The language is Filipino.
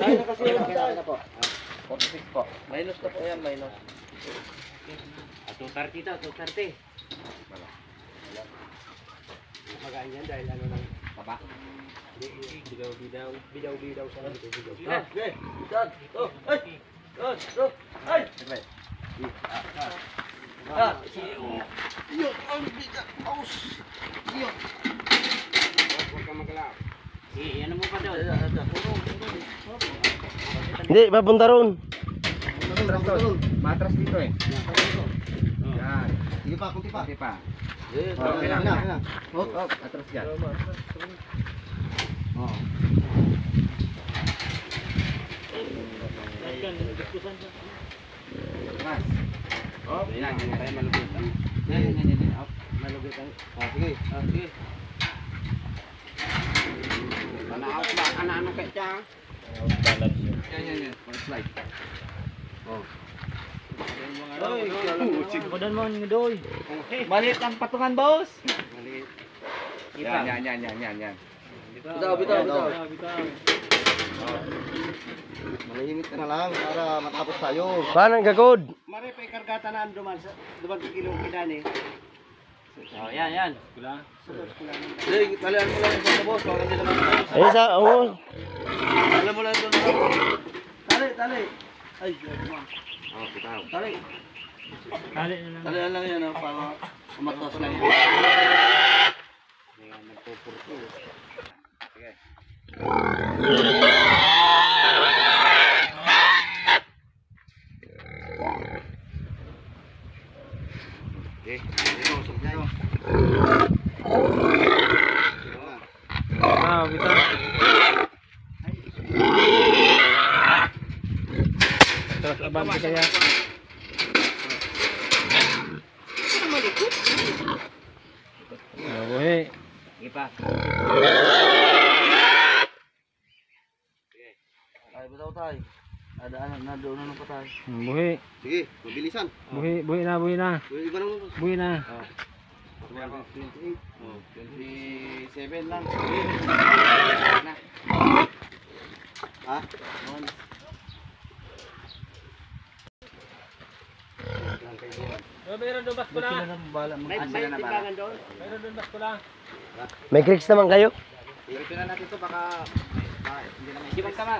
Ay, nakasunod tayo. po. 46 po. Minus na po yan, minus. 230 daw, 230. Magaan yan dahil ano lang. Baba. Bidaw sa lang ito. Okay, start. Oh, ay! Oh, oh, ay! Sige. Ah, yung ang bigat. Aus! Yung. Huwag kang magalaw. Ano mo pa daw? Hindi, papunta ron. Matras dito eh. Yan. Sige pa, kunti pa. Kunti pa. Okay na. Oh, atras yan. Oh. Mas. Oh, yan. Yan tayo malugit. Yan. Up. Malugit ang. Sige. Sige. Ano kaya siya? Yan. Slide. Oh. Oy, Padan mo ng doy. Maliit ang patungan, boss. Maliit. Yan. bitaw. Malihimik ka na lang para matapos tayo. Paano ang gagod? Mare pa kargata na duman sa kilo kidan eh. Oh, yan. Kulang. Sige, talian mo lang yung boss. Huwag hindi naman tayo. Ayun sa, oo. Talian mo lang ito. Tali. Ay, Oh, bitaw. tali. Kali na lang. Talian lang yan, para umatos lang yan. Ayan, nagpupurto. Sige. Okay. Dito, usap dito. Bitaw. Terus abang kaya. Buhi. Ipa. Ay, bitaw tayo. Na doon na pa tayo. Buhi. Sige, mabilisan. Buhi na. Iba naman boss. Buhi na. 28. Oh, 27 lang. Ha? Mayroon doon bas ko lang. May timbangan doon. Mayroon doon bas ko lang. May creeks naman kayo? Ito na natin to baka hindi naman. Iwan ka ma.